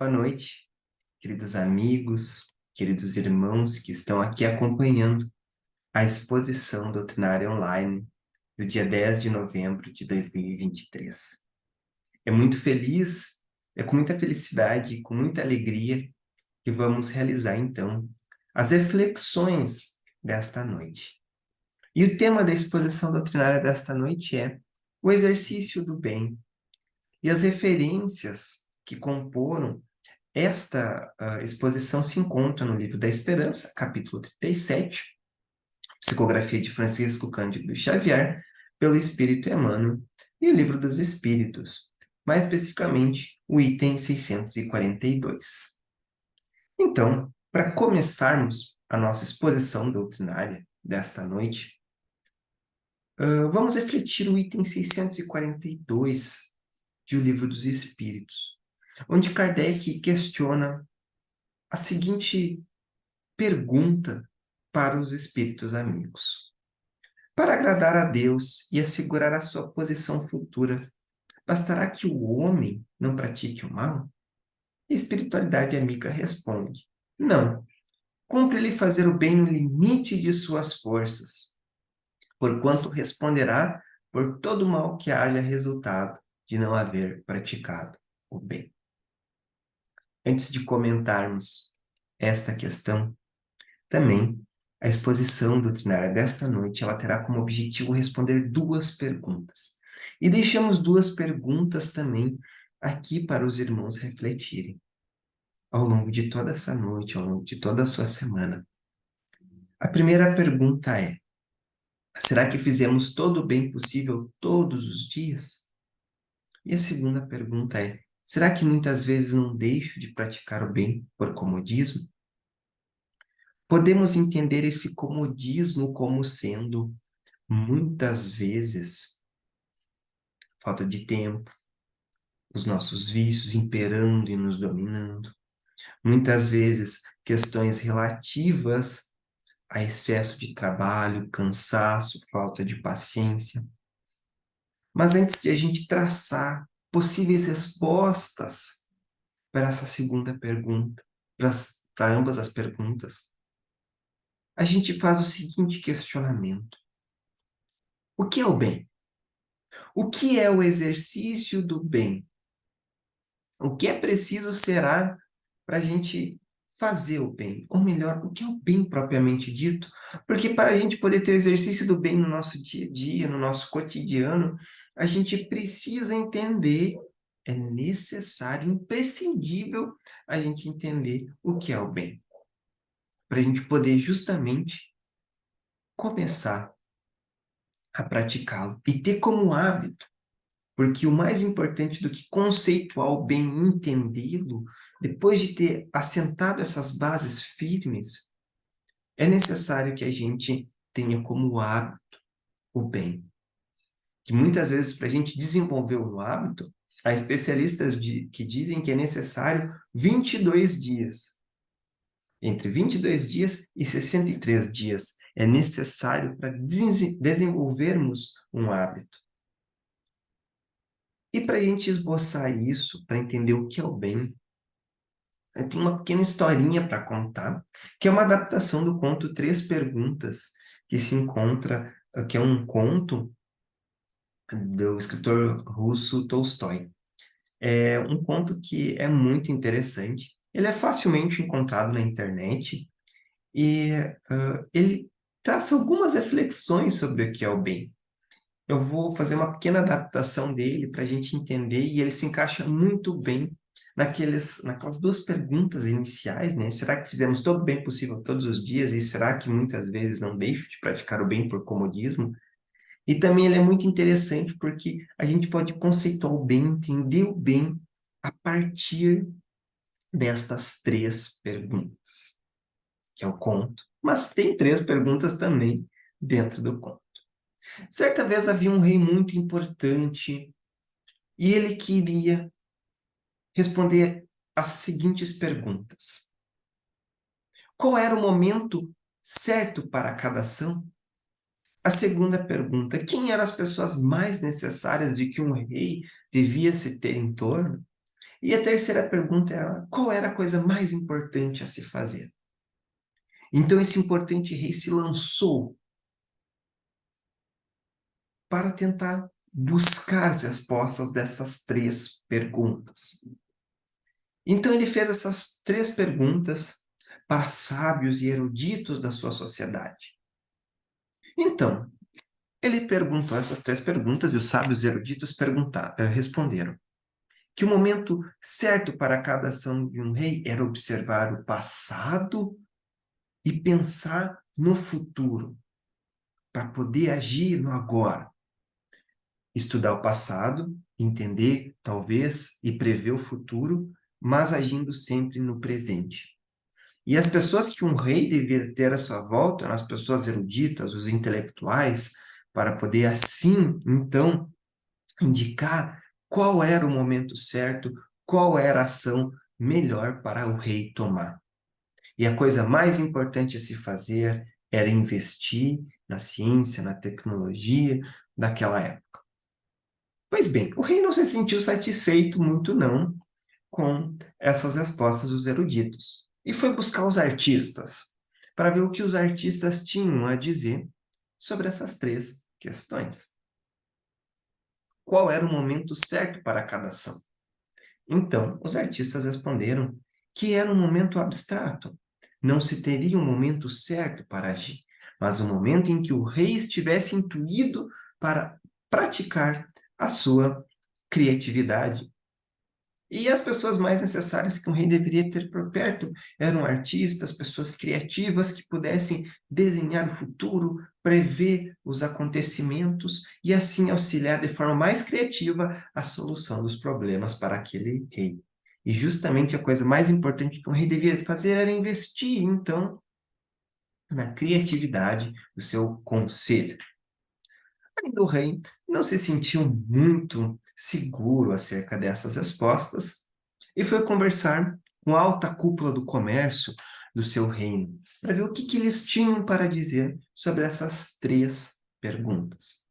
Boa noite, queridos amigos, queridos irmãos que estão aqui acompanhando a exposição doutrinária online do dia 10 de novembro de 2023. É muito feliz, é com muita felicidade e com muita alegria que vamos realizar, então, as reflexões desta noite. E o tema da exposição doutrinária desta noite é o exercício do bem. E as referências que comporam esta exposição se encontra no Livro da Esperança, capítulo 37, Psicografia de Francisco Cândido Xavier, pelo Espírito Emmanuel, e o Livro dos Espíritos, mais especificamente o item 642. Então, para começarmos a nossa exposição doutrinária desta noite, vamos refletir o item 642 de O Livro dos Espíritos, onde Kardec questiona a seguinte pergunta para os espíritos amigos. Para agradar a Deus e assegurar a sua posição futura, bastará que o homem não pratique o mal? A espiritualidade amiga responde: não. Cumpre-lhe fazer o bem no limite de suas forças, porquanto responderá por todo o mal que haja resultado de não haver praticado o bem. Antes de comentarmos esta questão, também, a exposição doutrinária desta noite ela terá como objetivo responder duas perguntas. E deixamos duas perguntas também aqui para os irmãos refletirem ao longo de toda essa noite, ao longo de toda a sua semana. A primeira pergunta é: será que fizemos todo o bem possível todos os dias? E a segunda pergunta é: será que muitas vezes não deixo de praticar o bem por comodismo? Podemos entender esse comodismo como sendo, muitas vezes, falta de tempo, os nossos vícios imperando e nos dominando. Muitas vezes, questões relativas a excesso de trabalho, cansaço, falta de paciência. Mas antes de a gente traçar possíveis respostas para essa segunda pergunta, para ambas as perguntas, a gente faz o seguinte questionamento: o que é o bem? O que é o exercício do bem? O que é preciso será para a gente fazer o bem? Ou melhor, o que é o bem propriamente dito? Porque para a gente poder ter o exercício do bem no nosso dia a dia, no nosso cotidiano, a gente precisa entender, é necessário, imprescindível a gente entender o que é o bem. Para a gente poder justamente começar a praticá-lo e ter como hábito. Porque o mais importante do que conceituar o bem e entendê-lo, depois de ter assentado essas bases firmes, é necessário que a gente tenha como hábito o bem. Que muitas vezes, para a gente desenvolver um hábito, há especialistas que dizem que é necessário 22 dias. Entre 22 dias e 63 dias é necessário para desenvolvermos um hábito. E para a gente esboçar isso, para entender o que é o bem, eu tenho uma pequena historinha para contar, que é uma adaptação do conto Três Perguntas, que se encontra, que é um conto do escritor russo Tolstói. É um conto que é muito interessante. Ele é facilmente encontrado na internet e ele traça algumas reflexões sobre o que é o bem. Eu vou fazer uma pequena adaptação dele para a gente entender, e ele se encaixa muito bem naquelas duas perguntas iniciais, né? Será que fizemos todo o bem possível todos os dias? E será que muitas vezes não deixo de praticar o bem por comodismo? E também ele é muito interessante porque a gente pode conceituar o bem, entender o bem a partir destas três perguntas, que é o conto. Mas tem três perguntas também dentro do conto. Certa vez havia um rei muito importante e ele queria responder as seguintes perguntas: qual era o momento certo para cada ação? A segunda pergunta: quem eram as pessoas mais necessárias de que um rei devia se ter em torno? E a terceira pergunta era, qual era a coisa mais importante a se fazer? Então esse importante rei se lançou para tentar buscar as respostas dessas três perguntas. Então ele fez essas três perguntas para sábios e eruditos da sua sociedade. Então, ele perguntou essas três perguntas e os sábios e eruditos responderam que o momento certo para cada ação de um rei era observar o passado e pensar no futuro, para poder agir no agora. Estudar o passado, entender, talvez, e prever o futuro, mas agindo sempre no presente. E as pessoas que um rei devia ter à sua volta eram as pessoas eruditas, os intelectuais, para poder assim, então, indicar qual era o momento certo, qual era a ação melhor para o rei tomar. E a coisa mais importante a se fazer era investir na ciência, na tecnologia daquela época. Pois bem, o rei não se sentiu satisfeito muito não com essas respostas dos eruditos e foi buscar os artistas para ver o que os artistas tinham a dizer sobre essas três questões. Qual era o momento certo para cada ação? Então, os artistas responderam que era um momento abstrato. Não se teria um momento certo para agir, mas um momento em que o rei estivesse intuído para praticar a sua criatividade. E as pessoas mais necessárias que um rei deveria ter por perto eram artistas, pessoas criativas que pudessem desenhar o futuro, prever os acontecimentos e assim auxiliar de forma mais criativa a solução dos problemas para aquele rei. E justamente a coisa mais importante que um rei devia fazer era investir, então, na criatividade do seu conselho. Ainda o rei não se sentiu muito seguro acerca dessas respostas e foi conversar com a alta cúpula do comércio do seu reino, para ver o que eles tinham para dizer sobre essas três perguntas.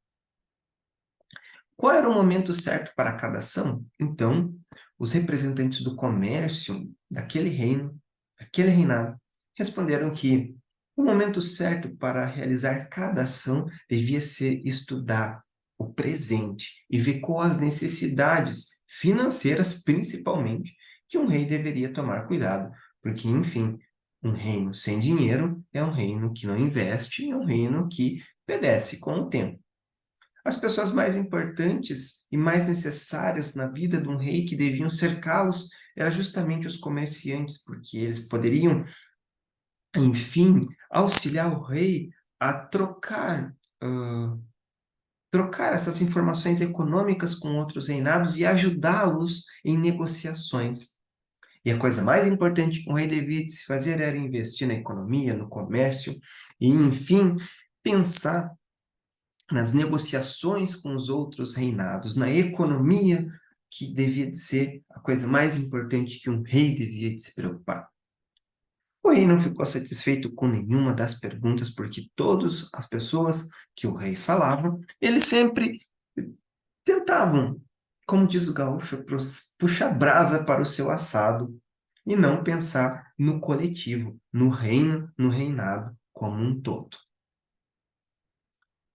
Qual era o momento certo para cada ação? Então, os representantes do comércio daquele reino, daquele reinado, responderam que o momento certo para realizar cada ação devia ser estudar o presente e ver quais as necessidades financeiras, principalmente, que um rei deveria tomar cuidado, porque, enfim, um reino sem dinheiro é um reino que não investe, é um reino que perece com o tempo. As pessoas mais importantes e mais necessárias na vida de um rei que deviam cercá-los eram justamente os comerciantes, porque eles poderiam, enfim, auxiliar o rei a trocar essas informações econômicas com outros reinados e ajudá-los em negociações. E a coisa mais importante que um rei devia se fazer era investir na economia, no comércio e, enfim, pensar nas negociações com os outros reinados, na economia, que devia de ser a coisa mais importante que um rei devia de se preocupar. O rei não ficou satisfeito com nenhuma das perguntas, porque todas as pessoas que o rei falava, eles sempre tentavam, como diz o gaúcho, puxar brasa para o seu assado e não pensar no coletivo, no reino, no reinado como um todo.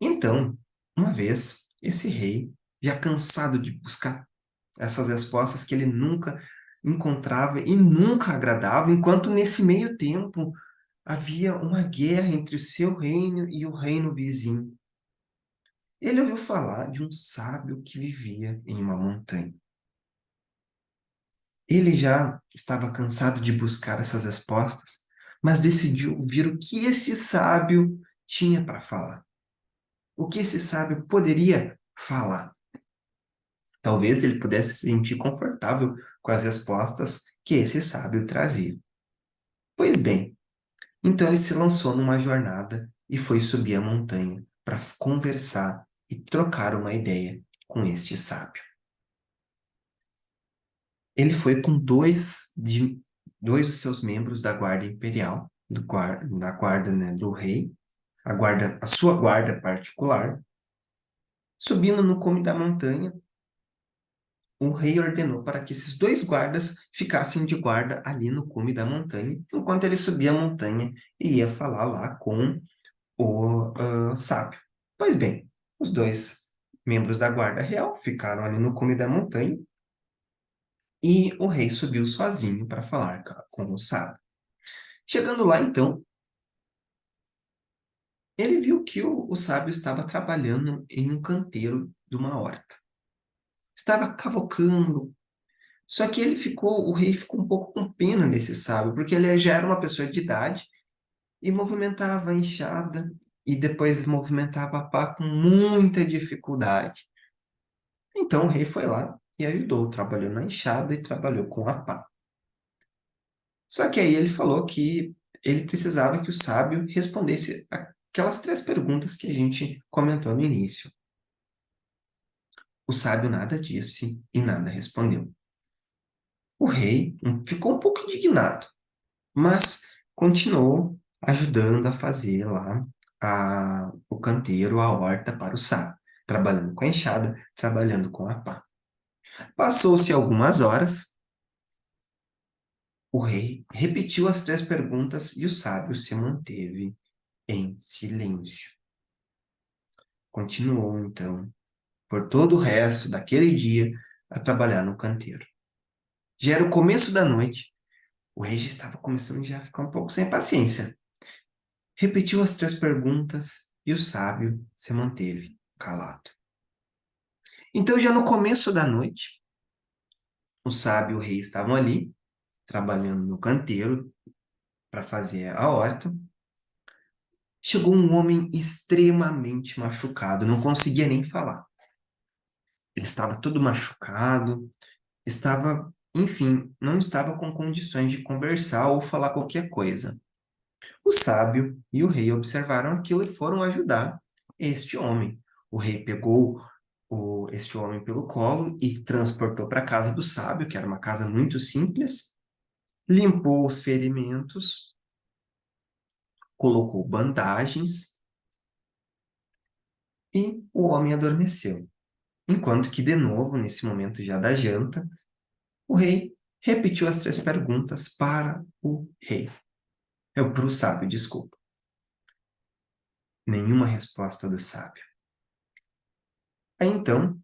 Então, uma vez, esse rei, já cansado de buscar essas respostas que ele nunca encontrava e nunca agradava, enquanto nesse meio tempo havia uma guerra entre o seu reino e o reino vizinho. Ele ouviu falar de um sábio que vivia em uma montanha. Ele já estava cansado de buscar essas respostas, mas decidiu ouvir o que esse sábio tinha para falar. O que esse sábio poderia falar. Talvez ele pudesse se sentir confortável com as respostas que esse sábio trazia. Pois bem, então ele se lançou numa jornada e foi subir a montanha para conversar e trocar uma ideia com este sábio. Ele foi com dois dos seus membros da guarda imperial, da guarda, né, do rei, a sua guarda particular, subindo no cume da montanha. o rei ordenou para que esses dois guardas ficassem de guarda ali no cume da montanha, enquanto ele subia a montanha e ia falar lá com o sábio. Pois bem, os dois membros da guarda real ficaram ali no cume da montanha e o rei subiu sozinho para falar com o sábio. Chegando lá, então, ele viu que o sábio estava trabalhando em um canteiro de uma horta. Estava cavocando. Só que o rei ficou um pouco com pena desse sábio, porque ele já era uma pessoa de idade e movimentava a enxada e depois movimentava a pá com muita dificuldade. Então o rei foi lá e ajudou, trabalhou na enxada e trabalhou com a pá. Só que aí ele falou que ele precisava que o sábio respondesse aquelas 3 perguntas que a gente comentou no início. O sábio nada disse e nada respondeu. O rei ficou um pouco indignado, mas continuou ajudando a fazer lá o canteiro, a horta para o sábio, trabalhando com a enxada, trabalhando com a pá. Passou-se algumas horas, o rei repetiu as 3 perguntas e o sábio se manteve em silêncio. Continuou, então, por todo o resto daquele dia, a trabalhar no canteiro. Já era o começo da noite, o rei já estava começando já a ficar um pouco sem paciência. Repetiu as 3 perguntas e o sábio se manteve calado. Então, já no começo da noite, o sábio e o rei estavam ali, trabalhando no canteiro para fazer a horta. Chegou um homem extremamente machucado, não conseguia nem falar. Ele estava todo machucado, enfim, não estava com condições de conversar ou falar qualquer coisa. O sábio e o rei observaram aquilo e foram ajudar este homem. O rei pegou este homem pelo colo e transportou para a casa do sábio, que era uma casa muito simples, limpou os ferimentos, colocou bandagens e o homem adormeceu. Enquanto que, de novo, nesse momento já da janta, o rei repetiu as 3 perguntas para o rei. Para o sábio, desculpa. Nenhuma resposta do sábio. Aí então,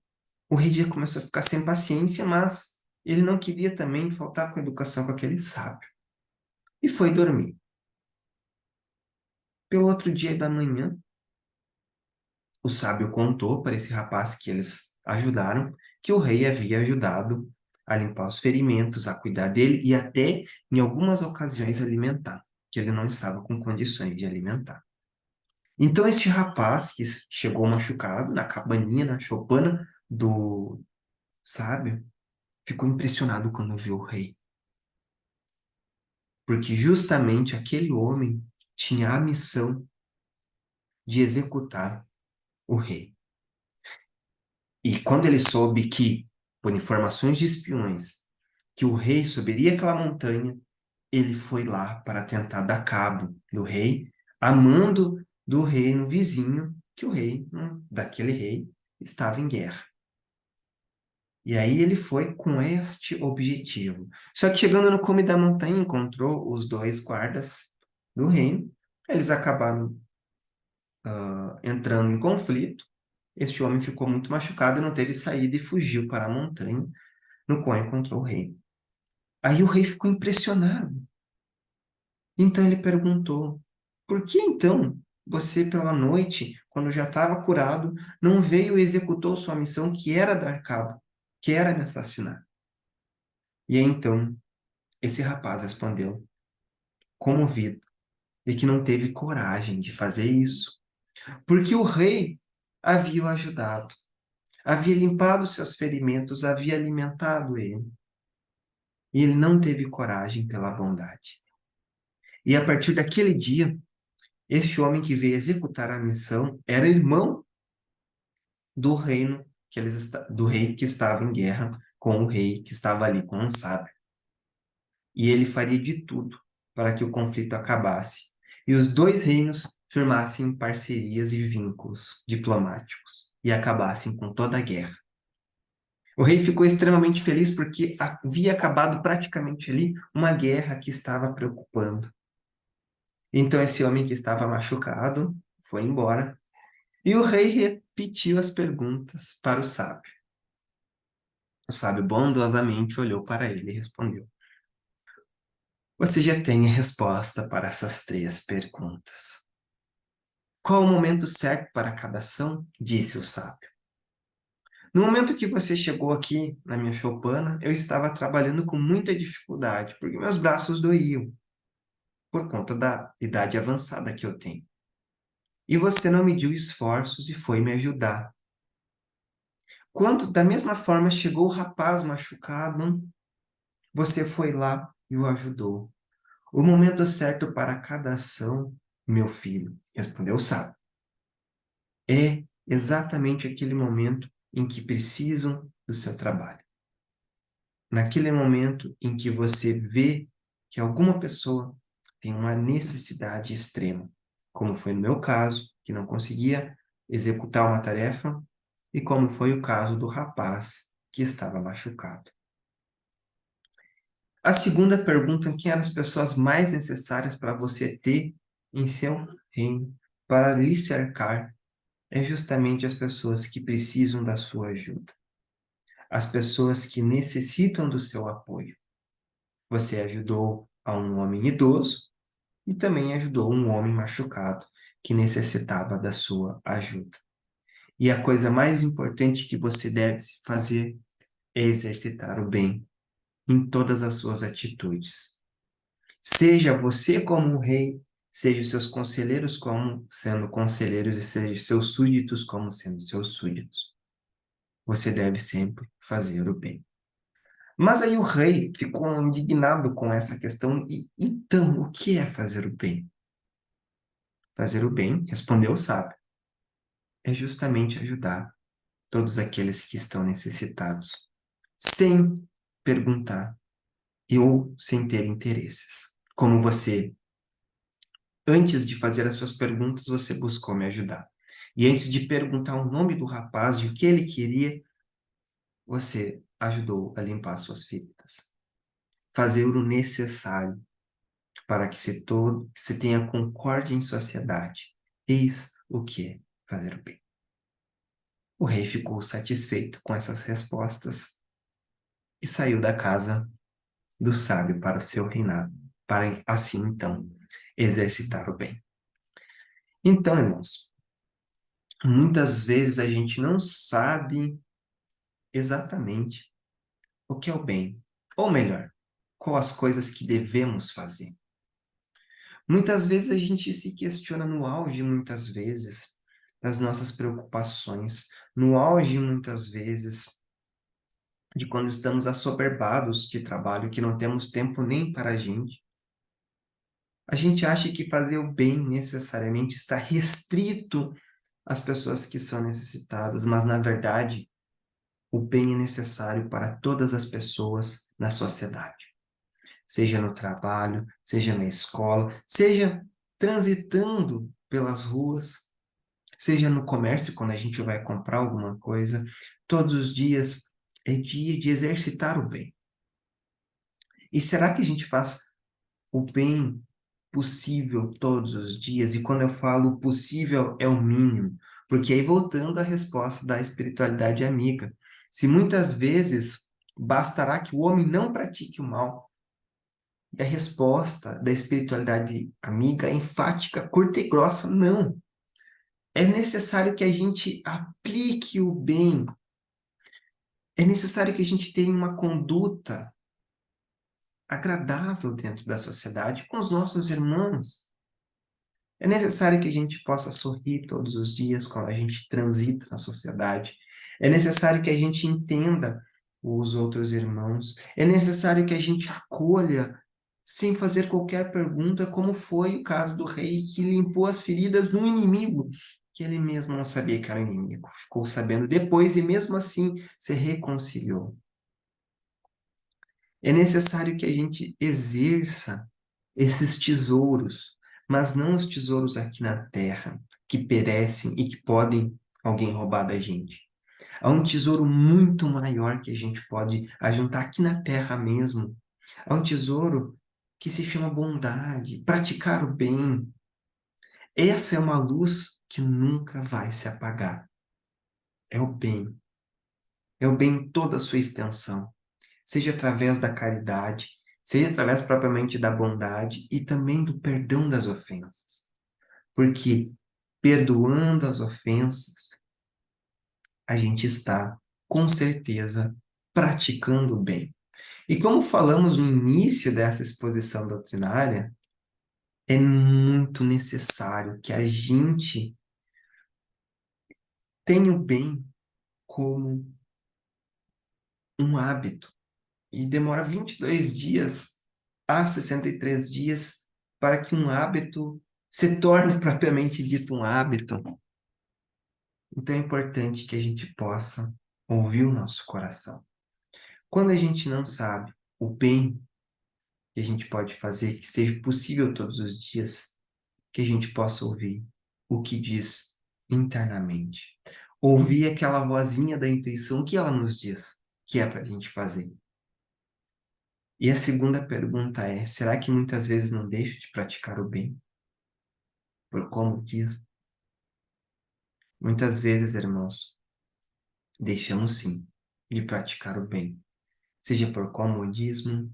o rei já começou a ficar sem paciência, mas ele não queria também faltar com educação com aquele sábio. E foi dormir. Pelo outro dia da manhã, o sábio contou para esse rapaz que eles ajudaram que o rei havia ajudado a limpar os ferimentos, a cuidar dele e até, em algumas ocasiões, alimentar, que ele não estava com condições de alimentar. Então, este rapaz que chegou machucado na cabaninha, na choupana do sábio, ficou impressionado quando viu o rei. Porque justamente aquele homem tinha a missão de executar o rei. E quando ele soube que, por informações de espiões, que o rei subiria aquela montanha, ele foi lá para tentar dar cabo do rei, a mando do reino vizinho, que o rei, daquele rei, estava em guerra. E aí ele foi com este objetivo. Só que chegando no cume da montanha, encontrou os 2 guardas do reino. Eles acabaram entrando em conflito. Este homem ficou muito machucado, não teve saída e fugiu para a montanha, no qual encontrou o rei. Aí o rei ficou impressionado. Então ele perguntou: por que então você, pela noite, quando já estava curado, não veio e executou sua missão, que era dar cabo, que era me assassinar? E aí, então esse rapaz respondeu, comovido, e que não teve coragem de fazer isso, porque o rei havia o ajudado, havia limpado seus ferimentos, havia alimentado ele, e ele não teve coragem pela bondade. E a partir daquele dia, este homem que veio executar a missão era irmão do reino do rei que estava em guerra com o rei que estava ali com um sábio. E ele faria de tudo para que o conflito acabasse e os 2 reinos firmassem parcerias e vínculos diplomáticos e acabassem com toda a guerra. O rei ficou extremamente feliz porque havia acabado praticamente ali uma guerra que estava preocupando. Então esse homem que estava machucado foi embora e o rei repetiu as perguntas para o sábio. O sábio bondosamente olhou para ele e respondeu: Você já tem a resposta para essas 3 perguntas. Qual o momento certo para cada ação? Disse o sábio. No momento que você chegou aqui na minha choupana, eu estava trabalhando com muita dificuldade, porque meus braços doíam, por conta da idade avançada que eu tenho. E você não mediu esforços e foi me ajudar. Quando, da mesma forma, chegou o rapaz machucado, você foi lá e o ajudou. O momento certo para cada ação, meu filho, respondeu o sábio, é exatamente aquele momento em que precisam do seu trabalho. Naquele momento em que você vê que alguma pessoa tem uma necessidade extrema, como foi no meu caso, que não conseguia executar uma tarefa, e como foi o caso do rapaz que estava machucado. A segunda pergunta: quem eram as pessoas mais necessárias para você ter em seu reino, para lhe cercar, é justamente as pessoas que precisam da sua ajuda, as pessoas que necessitam do seu apoio. Você ajudou a um homem idoso e também ajudou um homem machucado que necessitava da sua ajuda. E a coisa mais importante que você deve fazer é exercitar o bem em todas as suas atitudes. Seja você como o rei, seja os seus conselheiros como sendo conselheiros e seja os seus súditos como sendo seus súditos. Você deve sempre fazer o bem. Mas aí o rei ficou indignado com essa questão. E então, o que é fazer o bem? Fazer o bem, respondeu o sábio, é justamente ajudar todos aqueles que estão necessitados, sem perguntar ou sem ter interesses. Como você, antes de fazer as suas perguntas, você buscou me ajudar. E antes de perguntar o nome do rapaz e o que ele queria, você ajudou a limpar suas feridas. Fazer o necessário para que se tenha concórdia em sociedade. Eis o que é fazer o bem. O rei ficou satisfeito com essas respostas e saiu da casa do sábio para o seu reinado, para assim então exercitar o bem. Então, irmãos, muitas vezes a gente não sabe exatamente o que é o bem, ou melhor, quais as coisas que devemos fazer. Muitas vezes a gente se questiona no auge, muitas vezes, das nossas preocupações, no auge, muitas vezes, de quando estamos assoberbados de trabalho, que não temos tempo nem para a gente. A gente acha que fazer o bem necessariamente está restrito às pessoas que são necessitadas, mas, na verdade, o bem é necessário para todas as pessoas na sociedade. Seja no trabalho, seja na escola, seja transitando pelas ruas, seja no comércio, quando a gente vai comprar alguma coisa, todos os dias é dia de exercitar o bem. E será que a gente faz o bem possível todos os dias? E quando eu falo possível, é o mínimo. Porque aí, voltando à resposta da espiritualidade amiga, se muitas vezes bastará que o homem não pratique o mal, e a resposta da espiritualidade amiga é enfática, curta e grossa, não. É necessário que a gente aplique o bem. É necessário que a gente tenha uma conduta agradável dentro da sociedade com os nossos irmãos. É necessário que a gente possa sorrir todos os dias quando a gente transita na sociedade. É necessário que a gente entenda os outros irmãos. É necessário que a gente acolha sem fazer qualquer pergunta, como foi o caso do rei que limpou as feridas do inimigo, que ele mesmo não sabia que era inimigo. Ficou sabendo depois e mesmo assim se reconciliou. É necessário que a gente exerça esses tesouros, mas não os tesouros aqui na terra, que perecem e que podem alguém roubar da gente. Há um tesouro muito maior que a gente pode ajuntar aqui na terra mesmo. Há um tesouro que se chama bondade, praticar o bem. Essa é uma luz que nunca vai se apagar. É o bem. É o bem em toda a sua extensão. Seja através da caridade, seja através propriamente da bondade e também do perdão das ofensas. Porque perdoando as ofensas, a gente está, com certeza, praticando o bem. E como falamos no início dessa exposição doutrinária, é muito necessário que a gente tenha o bem como um hábito. E demora 22 dias a 63 dias para que um hábito se torne propriamente dito um hábito. Então é importante que a gente possa ouvir o nosso coração. Quando a gente não sabe o bem que a gente pode fazer, que seja possível todos os dias, que a gente possa ouvir o que diz internamente. Ouvir aquela vozinha da intuição, o que ela nos diz que é para a gente fazer. E a segunda pergunta é: será que muitas vezes não deixo de praticar o bem? Por comodismo? Muitas vezes, irmãos, deixamos sim de praticar o bem. Seja por comodismo,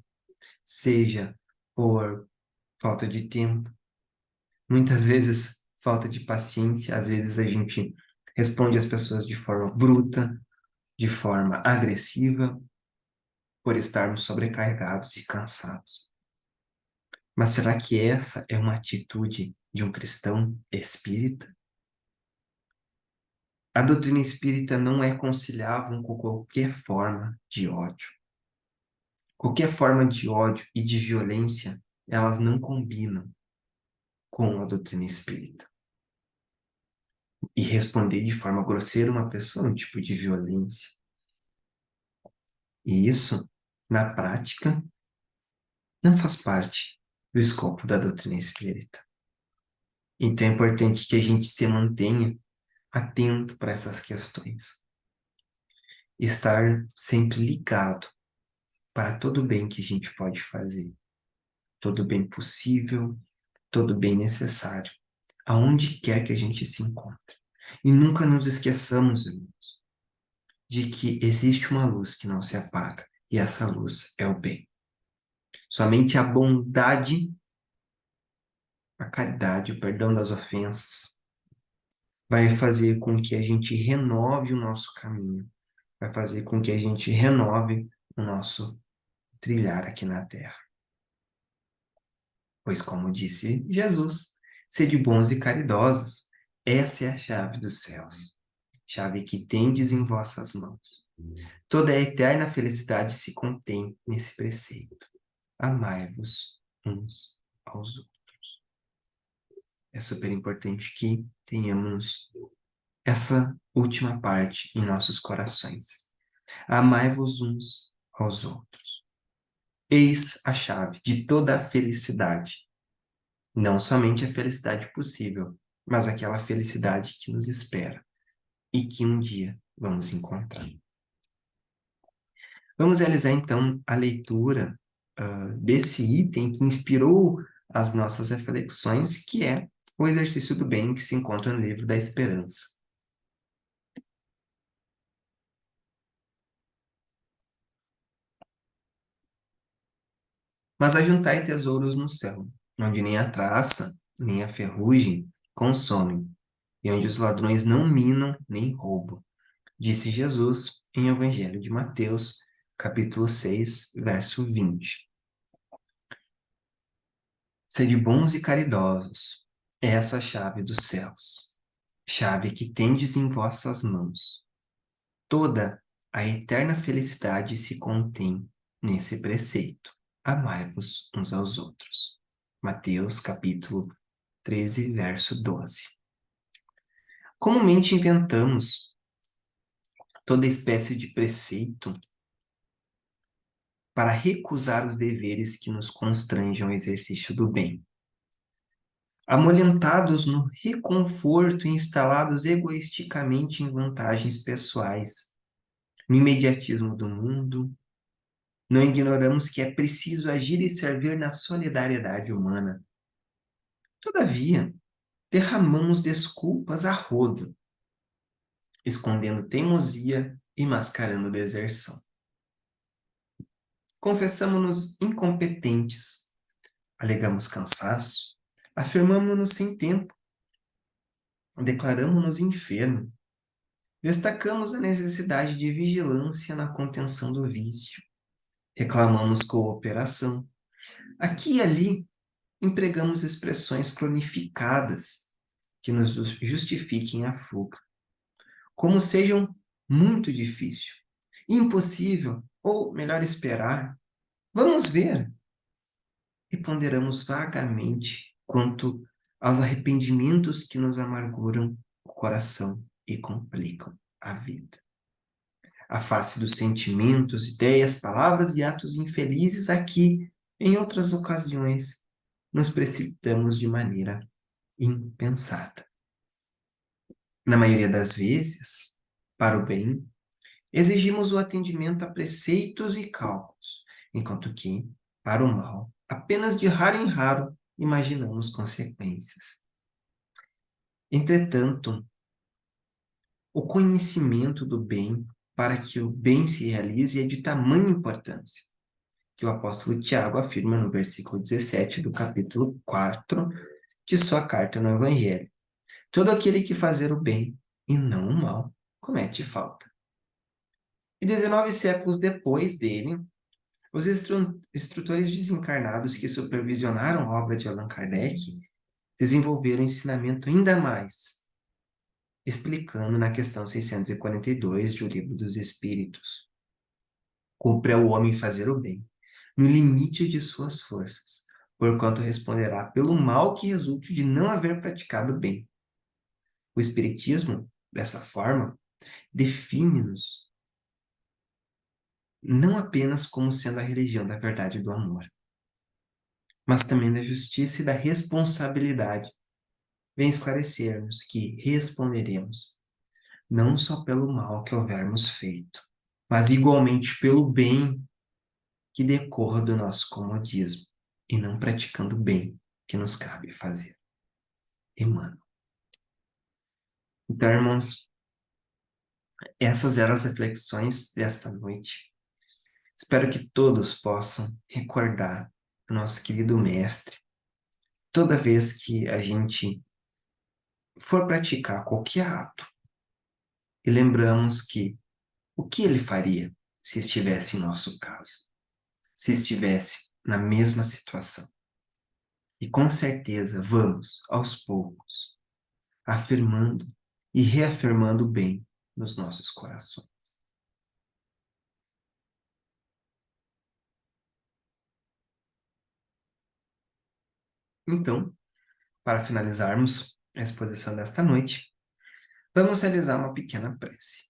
seja por falta de tempo, muitas vezes falta de paciência, às vezes a gente responde às pessoas de forma bruta, de forma agressiva, por estarmos sobrecarregados e cansados. Mas será que essa é uma atitude de um cristão espírita? A doutrina espírita não é conciliável com qualquer forma de ódio. Qualquer forma de ódio e de violência, elas não combinam com a doutrina espírita. E responder de forma grosseira uma pessoa é um tipo de violência. E isso, na prática, não faz parte do escopo da doutrina espírita. Então é importante que a gente se mantenha atento para essas questões. Estar sempre ligado para todo o bem que a gente pode fazer, todo o bem possível, todo o bem necessário, aonde quer que a gente se encontre. E nunca nos esqueçamos, irmãos, de que existe uma luz que não se apaga, e essa luz é o bem. Somente a bondade, a caridade, o perdão das ofensas, vai fazer com que a gente renove o nosso caminho, vai fazer com que a gente renove o nosso trilhar aqui na Terra. Pois, como disse Jesus, sede bons e caridosos, essa é a chave dos céus, chave que tendes em vossas mãos. Toda a eterna felicidade se contém nesse preceito. Amai-vos uns aos outros. É super importante que tenhamos essa última parte em nossos corações. Amai-vos uns aos outros. Eis a chave de toda a felicidade. Não somente a felicidade possível, mas aquela felicidade que nos espera e que um dia vamos encontrar. Vamos realizar então a leitura desse item que inspirou as nossas reflexões, que é o exercício do bem que se encontra no livro da Esperança. Mas ajuntai tesouros no céu, onde nem a traça, nem a ferrugem consomem, e onde os ladrões não minam nem roubam. Disse Jesus em Evangelho de Mateus, capítulo 6, verso 20. Sede bons e caridosos, é essa a chave dos céus, chave que tendes em vossas mãos. Toda a eterna felicidade se contém nesse preceito. Amai-vos uns aos outros. Mateus, capítulo 13, verso 12. Comumente inventamos toda espécie de preceito para recusar os deveres que nos constrangem ao exercício do bem. amolentados no reconforto e instalados egoisticamente em vantagens pessoais, no imediatismo do mundo, não ignoramos que é preciso agir e servir na solidariedade humana. Todavia, derramamos desculpas a rodo, escondendo teimosia e mascarando deserção. Confessamos-nos incompetentes, alegamos cansaço, afirmamos-nos sem tempo, declaramos-nos enfermos, destacamos a necessidade de vigilância na contenção do vício, reclamamos cooperação. Aqui e ali, empregamos expressões clonificadas que nos justifiquem a fuga, como sejam muito difícil, impossível, ou melhor esperar. Vamos ver. E ponderamos vagamente quanto aos arrependimentos que nos amarguram o coração e complicam a vida. A face dos sentimentos, ideias, palavras e atos infelizes aqui, em outras ocasiões, nos precipitamos de maneira impensada. Na maioria das vezes, para o bem, exigimos o atendimento a preceitos e cálculos, enquanto que, para o mal, apenas de raro em raro imaginamos consequências. Entretanto, o conhecimento do bem para que o bem se realize é de tamanha importância, que o apóstolo Tiago afirma no versículo 17 do capítulo 4 de sua carta no Evangelho. Todo aquele que fazer o bem e não o mal comete falta. E 19 séculos depois dele, os instrutores desencarnados que supervisionaram a obra de Allan Kardec desenvolveram um ensinamento ainda mais, explicando na questão 642 de O Livro dos Espíritos. Cumpre ao homem fazer o bem, no limite de suas forças, porquanto responderá pelo mal que resulte de não haver praticado o bem. O Espiritismo, dessa forma, define-nos não apenas como sendo a religião da verdade e do amor, mas também da justiça e da responsabilidade. Vem esclarecer-nos que responderemos não só pelo mal que houvermos feito, mas igualmente pelo bem que decorra do nosso comodismo, e não praticando o bem que nos cabe fazer. Emmanuel. Então, irmãos, essas eram as reflexões desta noite. Espero que todos possam recordar o nosso querido mestre toda vez que a gente for praticar qualquer ato. E lembramos que o que ele faria se estivesse em nosso caso? Se estivesse na mesma situação? E com certeza vamos, aos poucos, afirmando e reafirmando o bem nos nossos corações. Então, para finalizarmos a exposição desta noite, vamos realizar uma pequena prece.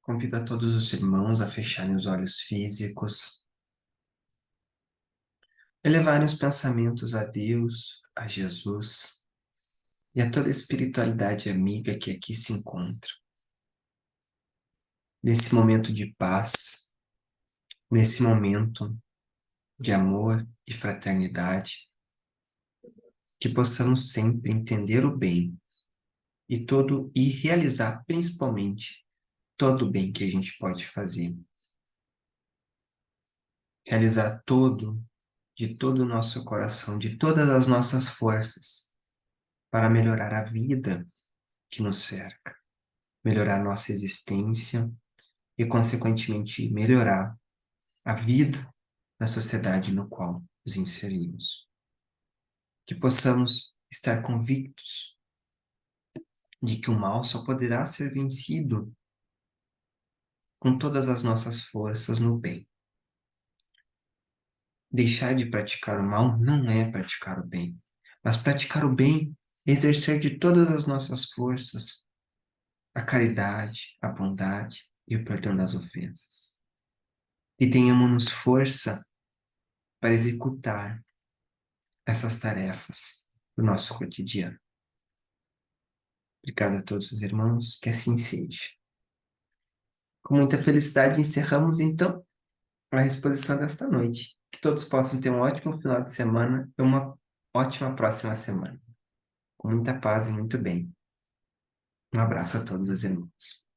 Convido a todos os irmãos a fecharem os olhos físicos, elevarem os pensamentos a Deus, a Jesus e a toda a espiritualidade amiga que aqui se encontra. Nesse momento de paz, nesse momento de amor e fraternidade, que possamos sempre entender o bem e realizar principalmente todo o bem que a gente pode fazer. Realizar de todo o nosso coração, de todas as nossas forças, para melhorar a vida que nos cerca, melhorar a nossa existência e, consequentemente, melhorar a vida na sociedade no qual nos inserimos. Que possamos estar convictos de que o mal só poderá ser vencido com todas as nossas forças no bem. Deixar de praticar o mal não é praticar o bem, mas praticar o bem é exercer de todas as nossas forças a caridade, a bondade e o perdão das ofensas. que tenhamos força para executar essas tarefas do nosso cotidiano. Obrigado a todos os irmãos, que assim seja. Com muita felicidade, encerramos então a exposição desta noite. Que todos possam ter um ótimo final de semana e uma ótima próxima semana. Com muita paz e muito bem. Um abraço a todos os irmãos.